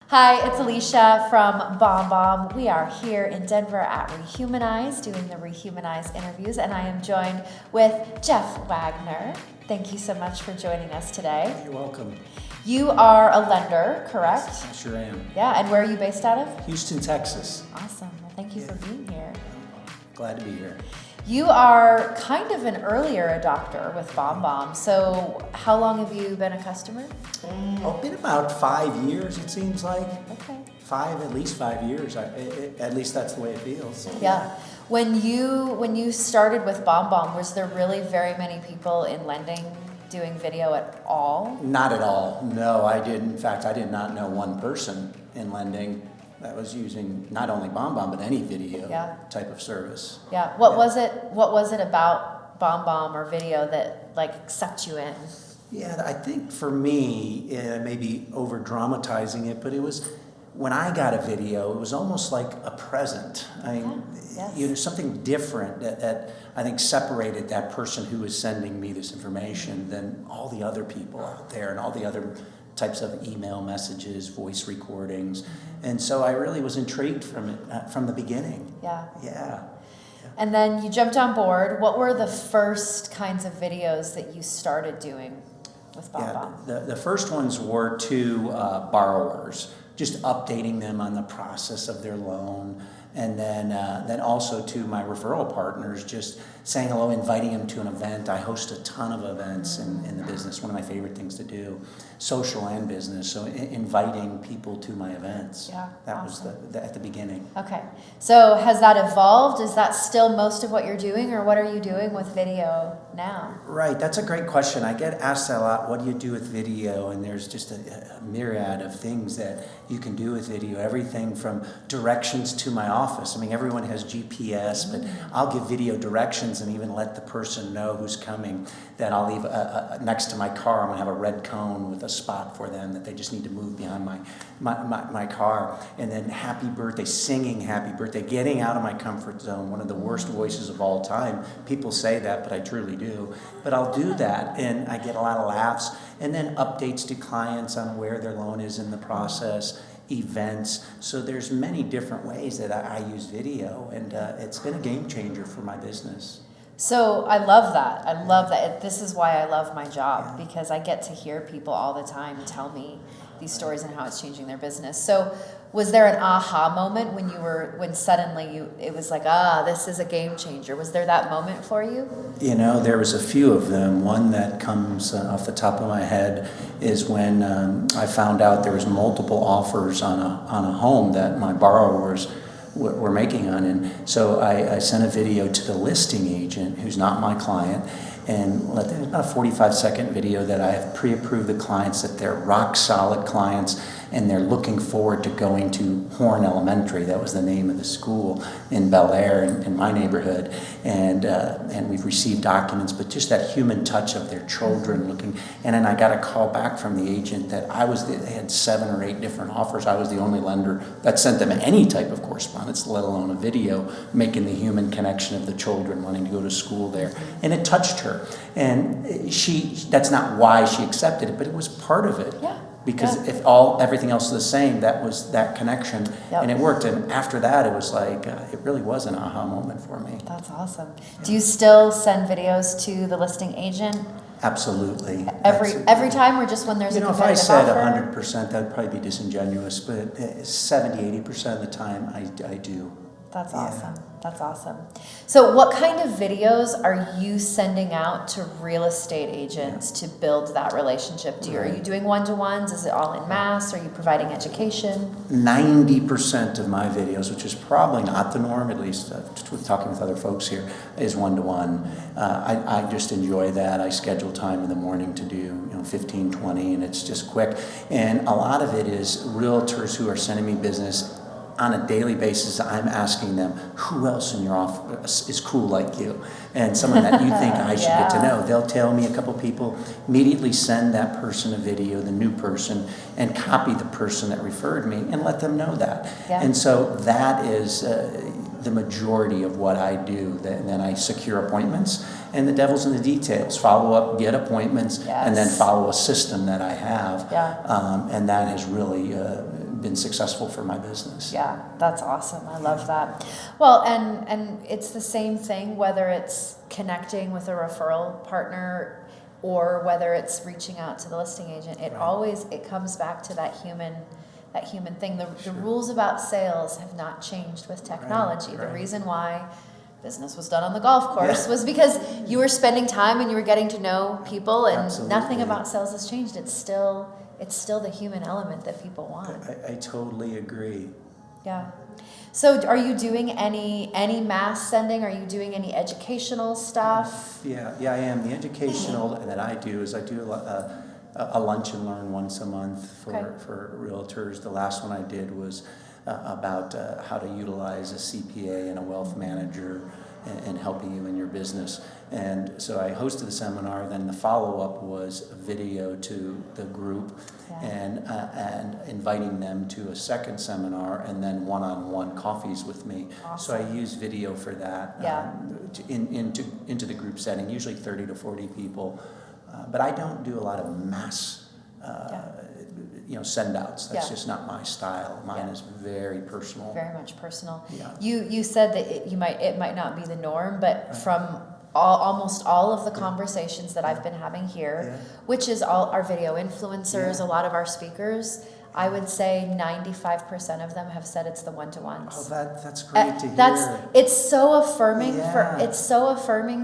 Hi, it's Alicia from BombBomb. We are here in Denver at Rehumanize doing the Rehumanize interviews, and I am joined with Jeff Wagner. Thank you so much for joining us today. You're welcome. You are a lender, correct? Yes, I sure am. Yeah, and where are you based out of? Houston, Texas. Awesome. Well, thank you for being here. Glad to be here. You are kind of an earlier adopter with BombBomb. So how long have you been a customer? It's been about 5 years, it seems like. Okay. At least 5 years. At least that's the way it feels. Yeah. When you started with BombBomb, was there really very many people in lending doing video at all? Not at all. No, I didn't. In fact, I did not know one person in lending that was using not only BombBomb but any video type of service. Yeah. What was it about BombBomb or video that like sucked you in? Yeah, I think for me, maybe over dramatizing it, but it was when I got a video, it was almost like a present. I mean, something different that I think separated that person who was sending me this information than all the other people out there and all the other types of email messages, voice recordings. And so I really was intrigued from it from the beginning. Yeah. And then you jumped on board. What were the first kinds of videos that you started doing with BombBomb? Yeah, the first ones were to borrowers, just updating them on the process of their loan. And then also to my referral partners, just saying hello, inviting them to an event. I host a ton of events in the business, one of my favorite things to do, social and business. So inviting people to my events. Yeah, that was at the beginning. Okay. So has that evolved? Is that still most of what you're doing, or what are you doing with video now? Right, that's a great question. I get asked that a lot. What do you do with video? And there's just a myriad of things that you can do with video. Everything from directions to my office. I mean, everyone has GPS, but I'll give video directions and even let the person know who's coming. That I'll leave next to my car. I'm gonna have a red cone with a spot for them that they just need to move behind my car. And then happy birthday, singing happy birthday, getting out of my comfort zone. One of the worst voices of all time. People say that, but I truly do. But I'll do that, and I get a lot of laughs. And then updates to clients on where their loan is in the process. Events. So there's many different ways that I use video, and it's been a game changer for my business. So I love that. I love that. This is why I love my job, because I get to hear people all the time tell me these stories and how it's changing their business. So was there an aha moment when suddenly it was like, this is a game changer? Was there that moment for you? You know, there was a few of them. One that comes off the top of my head is when I found out there was multiple offers on a home that my borrowers were making on. And so I sent a video to the listing agent, who's not my client, and about a 45-second video that I have pre-approved the clients that they're rock solid clients, and they're looking forward to going to Horn Elementary. That was the name of the school in Bel Air in my neighborhood. And we've received documents, but just that human touch of their children looking. And then I got a call back from the agent that they had 7 or 8 different offers. I was the only lender that sent them any type of correspondence, let alone a video, making the human connection of the children wanting to go to school there. And it touched her. And that's not why she accepted it, but it was part of it. Yeah. Because if everything else was the same, that was that connection, and it worked. And after that, it was like it really was an aha moment for me. That's awesome. Yeah. Do you still send videos to the listing agent? Absolutely. Every time, or just when there's a competitive if I said offer? 100%, that'd probably be disingenuous. But 70-80% of the time, I do. That's awesome. That's awesome. So what kind of videos are you sending out to real estate agents to build that relationship? Are you doing one-to-ones? Is it all in mass? Are you providing education? 90% of my videos, which is probably not the norm, at least talking with other folks here, is one-to-one. I just enjoy that. I schedule time in the morning to do 15, 20, and it's just quick. And a lot of it is realtors who are sending me business. On a daily basis, I'm asking them, who else in your office is cool like you? And someone that you think I should get to know. They'll tell me a couple people, immediately send that person a video, the new person, and copy the person that referred me and let them know that. Yeah. And so that is the majority of what I do. And then I secure appointments, and the devil's in the details. Follow up, get appointments, and then follow a system that I have. Yeah. And that has really been successful for my business. Yeah, that's awesome. I love that. Well, and it's the same thing, whether it's connecting with a referral partner or whether it's reaching out to the listing agent. It always, it comes back to that human thing. The rules about sales have not changed with technology. The reason why business was done on the golf course was because you were spending time and you were getting to know people, and nothing about sales has changed. It's still the human element that people want. I totally agree. Yeah. So are you doing any mass sending? Are you doing any educational stuff? Yeah, I am. The educational that I do is I do a lunch and learn once a month for realtors. The last one I did was about how to utilize a CPA and a wealth manager and helping you in your business. And so I hosted the seminar. Then the follow-up was a video to the group and inviting them to a second seminar and then one-on-one coffees with me. Awesome. So I use video for that into the group setting, usually 30 to 40 people. But I don't do a lot of mass send outs. That's just not my style. Mine is very personal. Very much personal. Yeah. You said that it might not be the norm, but from almost all of the conversations that I've been having here, which is all our video influencers, a lot of our speakers, I would say 95% of them have said it's the one-to-ones. Oh, that's great to hear. It's so affirming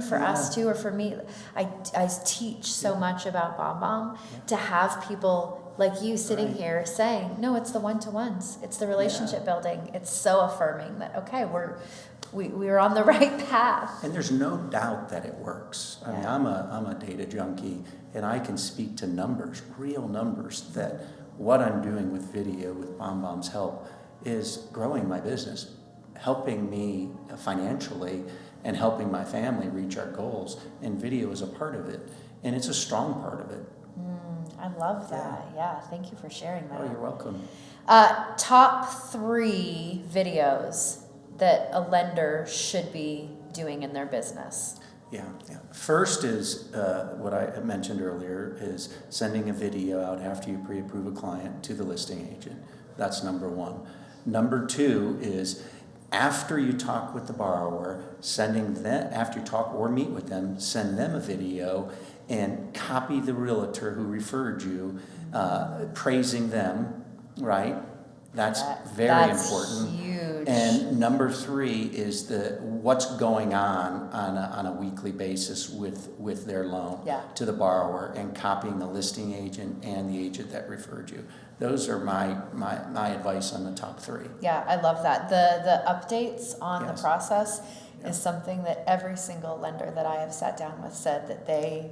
for us too, or for me. I teach so much about BombBomb to have people like you sitting here saying, no, it's the one-to-ones. It's the relationship building. It's so affirming that, okay, we're on the right path. And there's no doubt that it works. I mean, I'm a data junkie, and I can speak to numbers, real numbers, that what I'm doing with video, with BombBomb's help, is growing my business, helping me financially, and helping my family reach our goals. And video is a part of it, and it's a strong part of it. I love that. Yeah, thank you for sharing that. Oh, you're welcome. Top 3 videos that a lender should be doing in their business. Yeah. First is what I mentioned earlier, is sending a video out after you pre-approve a client to the listing agent. That's number 1. Number 2 is after you talk with the borrower, after you talk or meet with them, send them a video and copy the realtor who referred you, praising them, right? That's very important. Huge. And number 3 is what's going on a weekly basis with their loan to the borrower, and copying the listing agent and the agent that referred you. Those are my advice on the top 3. Yeah, I love that. The updates on the process is something that every single lender that I have sat down with said that they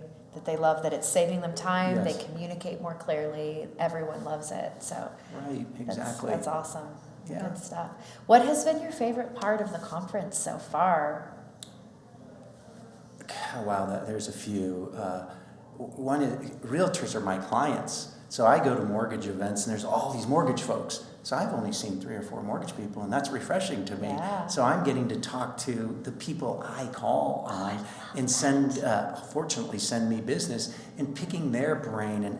love, that it's saving them time, they communicate more clearly, everyone loves it. So right, exactly. That's awesome. Yeah. Good stuff. What has been your favorite part of the conference so far? Wow, there's a few. One is, realtors are my clients. So I go to mortgage events and there's all these mortgage folks. So I've only seen 3 or 4 mortgage people, and that's refreshing to me. Yeah. So I'm getting to talk to the people I call on and fortunately send me business, and picking their brain and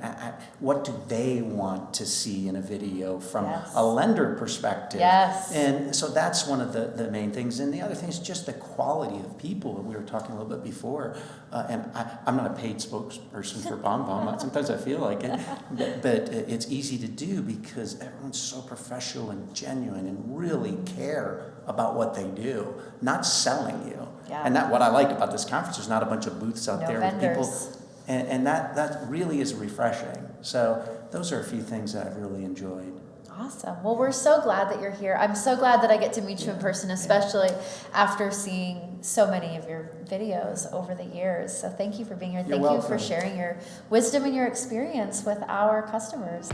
what do they want to see in a video from a lender perspective. Yes. And so that's one of the main things. And the other thing is just the quality of people. We were talking a little bit before, and I'm not a paid spokesperson for BombBomb. Sometimes I feel like it, but it's easy to do because everyone's so professional and genuine and really care about what they do, not selling you. Yeah. And what I like about this conference, there's not a bunch of booths out there vendors. With people, and that really is refreshing. So those are a few things that I've really enjoyed. Awesome. Well, we're so glad that you're here. I'm so glad that I get to meet you in person, especially after seeing so many of your videos over the years. So thank you for being here. Thank you for sharing your wisdom and your experience with our customers.